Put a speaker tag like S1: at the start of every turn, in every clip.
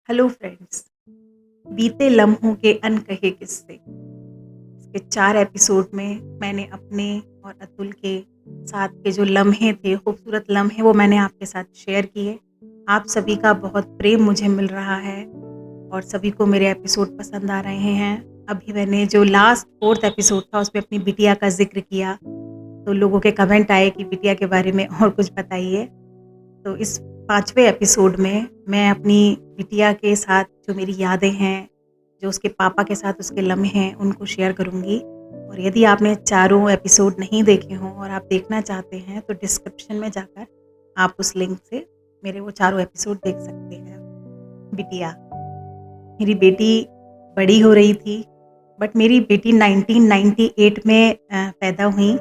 S1: Hello friends. बीते लम्हों के अनकहे किस्से, इसके 4 एपिसोड में मैंने अपने और अतुल के साथ के जो लम्हे थे, खूबसूरत लम्हे, वो मैंने आपके साथ शेयर किए। आप सभी का बहुत प्रेम मुझे मिल रहा है और सभी को मेरे एपिसोड पसंद आ रहे हैं। अभी मैंने जो लास्ट 4th एपिसोड था उसमें अपनी बिटिया का ज़िक्र किया, तो लोगों के कमेंट आए कि बिटिया के बारे में और कुछ बताइए। तो इस 5वें एपिसोड में मैं अपनी बिटिया के साथ जो मेरी यादें हैं, जो उसके पापा के साथ उसके लम्हे हैं, उनको शेयर करूँगी। और यदि आपने चारों एपिसोड नहीं देखे हों और आप देखना चाहते हैं तो डिस्क्रिप्शन में जाकर आप उस लिंक से मेरे वो चारों एपिसोड देख सकते हैं। बिटिया, मेरी बेटी बड़ी हो रही थी, बट मेरी बेटी 1998 में पैदा हुई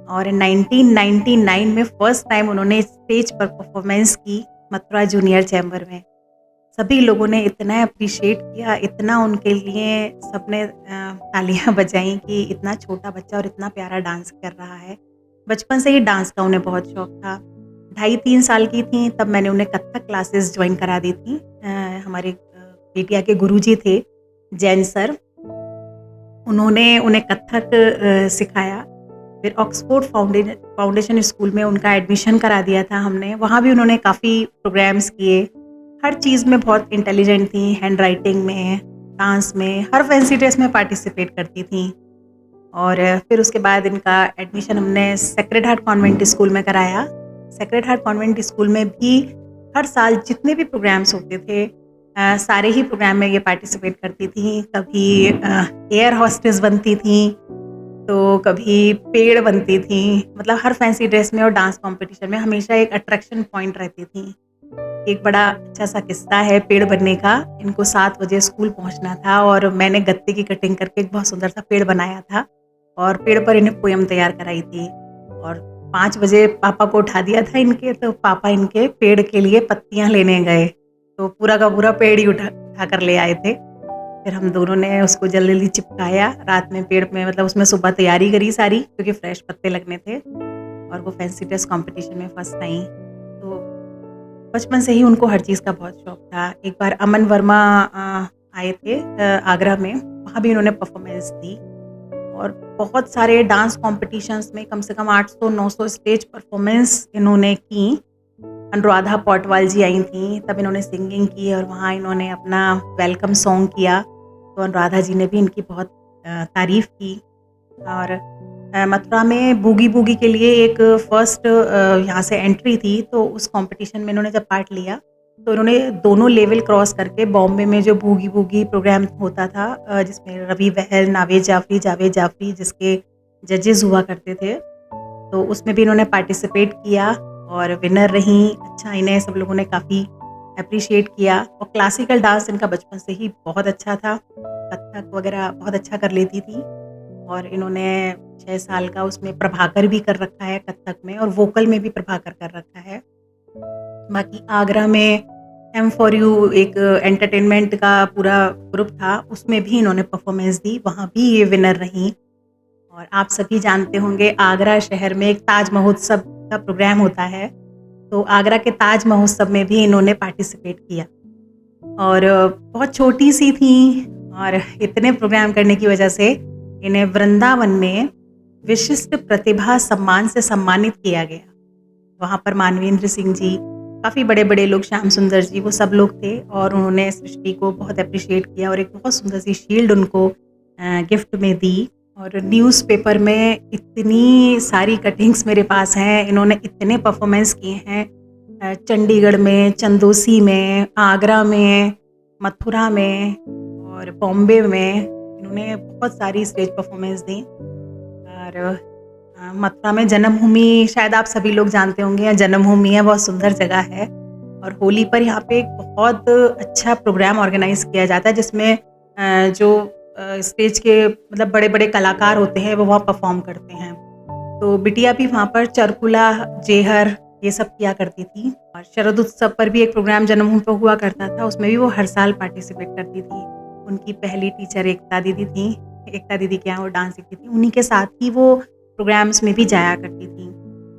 S1: और 1999 में फर्स्ट टाइम उन्होंने स्टेज पर परफॉर्मेंस की मथुरा जूनियर चैम्बर में। सभी लोगों ने इतना अप्रिशिएट किया, इतना उनके लिए सबने तालियां बजाईं कि इतना छोटा बच्चा और इतना प्यारा डांस कर रहा है। बचपन से ही डांस का उन्हें बहुत शौक था। 2.5-3 साल की थी तब मैंने उन्हें कथक क्लासेस ज्वाइन करा दी थी। हमारे बिटिया के गुरुजी थे जैन सर, उन्होंने उन्हें कथक सिखाया। फिर ऑक्सफोर्ड फाउंडेशन स्कूल में उनका एडमिशन करा दिया था हमने। वहाँ भी उन्होंने काफ़ी प्रोग्राम्स किए। हर चीज़ में बहुत इंटेलिजेंट थी, हैंड राइटिंग में, डांस में, हर फैंसी ड्रेस में पार्टिसिपेट करती थी। और फिर उसके बाद इनका एडमिशन हमने सेक्रेड हार्ट कॉन्वेंट स्कूल में कराया। सेक्रेड हार्ट कॉन्वेंट स्कूल में भी हर साल जितने भी प्रोग्राम्स होते थे, सारे ही प्रोग्राम में ये पार्टिसिपेट करती थी। कभी एयर हॉस्टेस बनती थी, तो कभी पेड़ बनती थी। मतलब हर फैंसी ड्रेस में और डांस कंपटीशन में हमेशा एक अट्रैक्शन पॉइंट रहती थी। एक बड़ा अच्छा सा किस्सा है पेड़ बनने का। इनको 7 बजे स्कूल पहुंचना था और मैंने गत्ते की कटिंग करके एक बहुत सुंदर सा पेड़ बनाया था और पेड़ पर इन्हें पोयम तैयार कराई थी। और 5 बजे पापा को उठा दिया था इनके, तो पापा इनके पेड़ के लिए पत्तियां लेने गए, तो पूरा का पूरा पेड़ ही उठा कर ले आए थे। फिर हम दोनों ने उसको जल्दी जल्दी चिपकाया रात में पेड़ में, मतलब उसमें सुबह तैयारी करी सारी, क्योंकि फ्रेश पत्ते लगने थे। और वो फैंसी ड्रेस कंपटीशन में फर्स्ट आई। तो बचपन से ही उनको हर चीज़ का बहुत शौक था। एक बार अमन वर्मा आए थे आगरा में, वहाँ भी उन्होंने परफॉर्मेंस दी। और बहुत सारे डांस कॉम्पिटिशन्स में कम से कम 800-900 स्टेज परफॉर्मेंस इन्होंने की। अनुराधा पौडवाल जी आई थी, तब इन्होंने सिंगिंग की और वहाँ इन्होंने अपना वेलकम सॉन्ग किया। तो अनुराधा जी ने भी इनकी बहुत तारीफ़ की। और मथुरा में बूगी बूगी के लिए एक फर्स्ट यहाँ से एंट्री थी, तो उस कंपटीशन में इन्होंने जब पार्ट लिया तो इन्होंने दोनों लेवल क्रॉस करके बॉम्बे में जो बूगी बूगी प्रोग्राम होता था, जिसमें रवि बहल, जावेद जाफरी जिसके जजेस हुआ करते थे, तो उसमें भी इन्होंने पार्टिसिपेट किया और विनर रही। अच्छा, इन्हें सब लोगों ने काफ़ी अप्रिशिएट किया। और क्लासिकल डांस इनका बचपन से ही बहुत अच्छा था, कथक वगैरह बहुत अच्छा कर लेती थी। और इन्होंने 6 साल का उसमें प्रभाकर भी कर रखा है कथक में, और वोकल में भी प्रभाकर कर रखा है। बाकी आगरा में एम फॉर यू एक एंटरटेनमेंट का पूरा ग्रुप था, उसमें भी इन्होंने परफॉर्मेंस दी, वहाँ भी ये विनर रही। और आप सभी जानते होंगे आगरा शहर में एक ताज महोत्सव का प्रोग्राम होता है, तो आगरा के ताज महोत्सव में भी इन्होंने पार्टिसिपेट किया। और बहुत छोटी सी थी और इतने प्रोग्राम करने की वजह से इन्हें वृंदावन में विशिष्ट प्रतिभा सम्मान से सम्मानित किया गया। वहाँ पर मानवेंद्र सिंह जी, काफ़ी बड़े बड़े लोग, श्याम सुंदर जी, वो सब लोग थे और उन्होंने सृष्टि को बहुत अप्रिशिएट किया और एक बहुत सुंदर सी शील्ड उनको गिफ्ट में दी। और न्यूज़पेपर में इतनी सारी कटिंग्स मेरे पास हैं। इन्होंने इतने परफॉर्मेंस किए हैं, चंडीगढ़ में, चंदोसी में, आगरा में, मथुरा में और बॉम्बे में इन्होंने बहुत सारी स्टेज परफॉर्मेंस दी। और मथुरा में जन्मभूमि शायद आप सभी लोग जानते होंगे, यहाँ जन्मभूमि है, बहुत सुंदर जगह है। और होली पर यहाँ पे एक बहुत अच्छा प्रोग्राम ऑर्गेनाइज किया जाता है, जिसमें जो स्टेज के मतलब बड़े बड़े कलाकार होते हैं वो वहाँ परफॉर्म करते हैं। तो बिटिया भी वहाँ पर चरकुला, जेहर, ये सब किया करती थी। और शरद उत्सव पर भी एक प्रोग्राम जन्मभूमि पर हुआ करता था, उसमें भी वो हर साल पार्टिसिपेट करती थी। उनकी पहली टीचर एकता दीदी थी, एकता दीदी के यहाँ वो डांस सीखती थी, उन्हीं के साथ ही वो प्रोग्राम्स में भी जाया करती थी।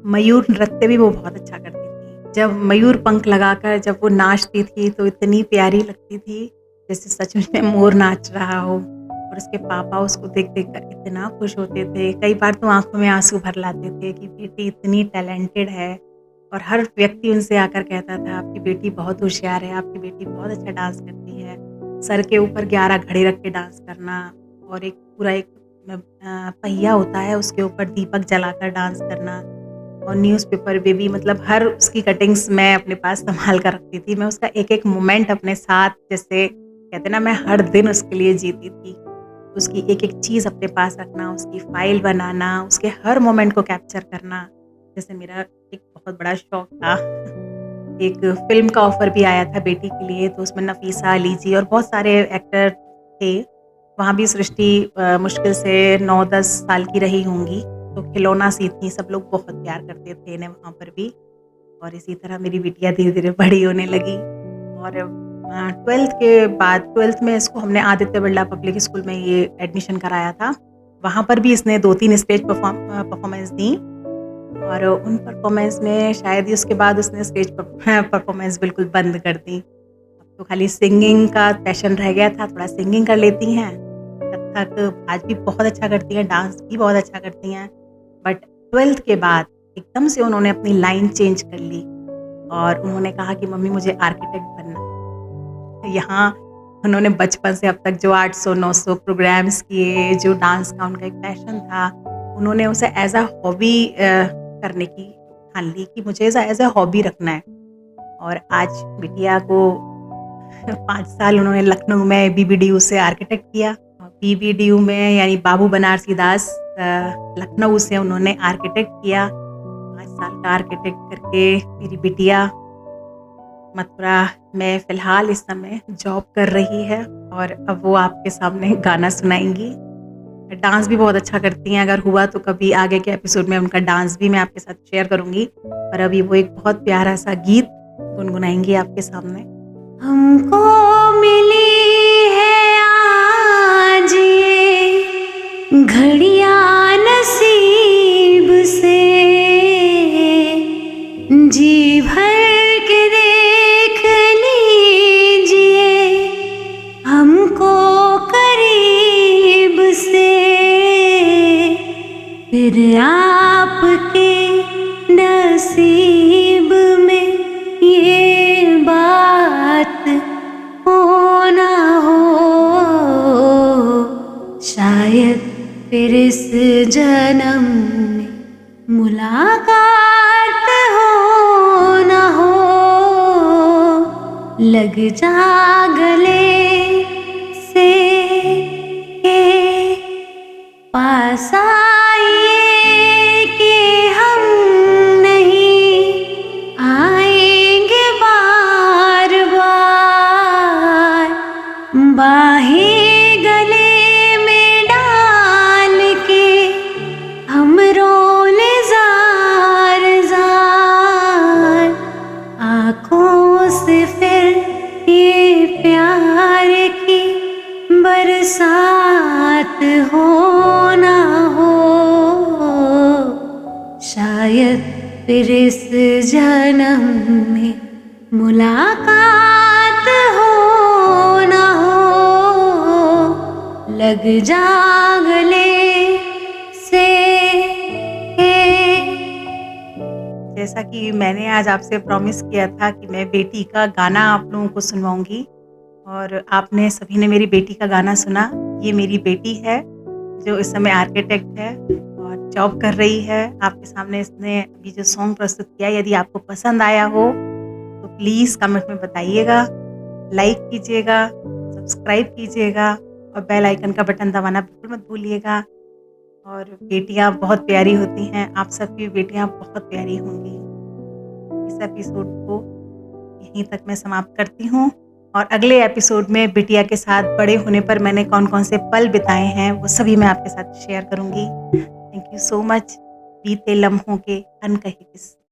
S1: मयूर नृत्य भी वो बहुत अच्छा करती थी। जब मयूर पंख लगाकर जब वो नाचती थी तो इतनी प्यारी लगती थी, जैसे सच में मोर नाच रहा हो। और उसके पापा उसको देख कर इतना खुश होते थे, कई बार तो आंखों में आंसू भर लाते थे कि बेटी इतनी टैलेंटेड है। और हर व्यक्ति उनसे आकर कहता था आपकी बेटी बहुत होशियार है, आपकी बेटी बहुत अच्छा डांस करती है। सर के ऊपर 11 घड़े रख के डांस करना, और एक पूरा एक पहिया होता है उसके ऊपर दीपक जलाकर डांस करना, और न्यूज़पेपर पे भी, मतलब हर उसकी कटिंग्स मैं अपने पास संभाल कर रखती थी। मैं उसका एक एक मोमेंट अपने साथ, जैसे कहते ना, मैं हर दिन उसके लिए जीती थी। उसकी एक एक चीज़ अपने पास रखना, उसकी फाइल बनाना, उसके हर मोमेंट को कैप्चर करना, जैसे मेरा एक बहुत बड़ा शौक था। एक फ़िल्म का ऑफ़र भी आया था बेटी के लिए, तो उसमें नफ़ीसा अली जी और बहुत सारे एक्टर थे। वहाँ भी सृष्टि मुश्किल से 9-10 साल की रही होंगी, तो खिलौना सी थी, सब लोग बहुत प्यार करते थे इन्हें वहाँ पर भी। और इसी तरह मेरी बिटिया धीरे-धीरे बड़ी होने लगी। और 12th के बाद 12th में इसको हमने आदित्य बिरला पब्लिक स्कूल में ये एडमिशन कराया था। वहाँ पर भी इसने 2-3 स्टेज परफॉर्मेंस दी, और उन परफॉर्मेंस में शायद ही उसके बाद उसने स्टेज परफॉर्मेंस बिल्कुल बंद कर दी। अब तो खाली सिंगिंग का पैशन रह गया था, थोड़ा सिंगिंग कर लेती हैं। कथक आज भी बहुत अच्छा करती हैं, डांस भी बहुत अच्छा करती हैं। बट 12th के बाद एकदम से उन्होंने अपनी लाइन चेंज कर ली, और उन्होंने कहा कि मम्मी मुझे आर्किटेक्ट बनना। यहाँ उन्होंने बचपन से अब तक जो 800-900 प्रोग्राम्स किए, जो डांस का उनका एक पैशन था, उन्होंने उसे एज अ हॉबी करने की ठान ली कि मुझे एज अ हॉबी रखना है। और आज बिटिया को 5 साल उन्होंने लखनऊ में BBDU से आर्किटेक्ट किया। BBDU में यानी बाबू बनारसी दास लखनऊ से उन्होंने आर्किटेक्ट किया। 5 साल का आर्किटेक्ट करके मेरी बिटिया मथुरा में फ़िलहाल इस समय जॉब कर रही है, और अब वो आपके सामने गाना सुनाएंगी। डांस भी बहुत अच्छा करती हैं, अगर हुआ तो कभी आगे के एपिसोड में उनका डांस भी मैं आपके साथ शेयर करूँगी। पर अभी वो एक बहुत प्यारा सा गीत गुनगुनाएंगी आपके सामने।
S2: हमको मिली है आज ये घड़ियां नसीब से, जी भर के देख लीजिए हमको करीब से, फिर आपके नसीब में ये बात हो ना हो, शायद फिर इस जन्म में मुलाकात हो ना हो। लग जा गले से के पास आइए कि हम नहीं आएंगे बार बार, बाहें गले में डाल के हम रोले जार जार, आँखों से फिर ये प्यार की बरसात हो ना हो, शायद फिर इस जन्म में मुलाकात हो ना हो। लग जा गले से।
S1: जैसा कि मैंने आज आपसे प्रॉमिस किया था कि मैं बेटी का गाना आप लोगों को सुनवाऊंगी, और आपने सभी ने मेरी बेटी का गाना सुना। ये मेरी बेटी है जो इस समय आर्किटेक्ट है और जॉब कर रही है। आपके सामने इसने अभी जो सॉन्ग प्रस्तुत किया, यदि आपको पसंद आया हो तो प्लीज़ कमेंट में बताइएगा, लाइक कीजिएगा, सब्सक्राइब कीजिएगा, और बेल आइकन का बटन दबाना बिल्कुल मत भूलिएगा। और बेटियां बहुत प्यारी होती हैं, आप सबकी बेटियां बहुत प्यारी होंगी। इस एपिसोड को यहीं तक मैं समाप्त करती हूँ, और अगले एपिसोड में बिटिया के साथ बड़े होने पर मैंने कौन कौन से पल बिताए हैं वो सभी मैं आपके साथ शेयर करूँगी। Thank you so much. बीते लम्हों के अनकहे किस्से।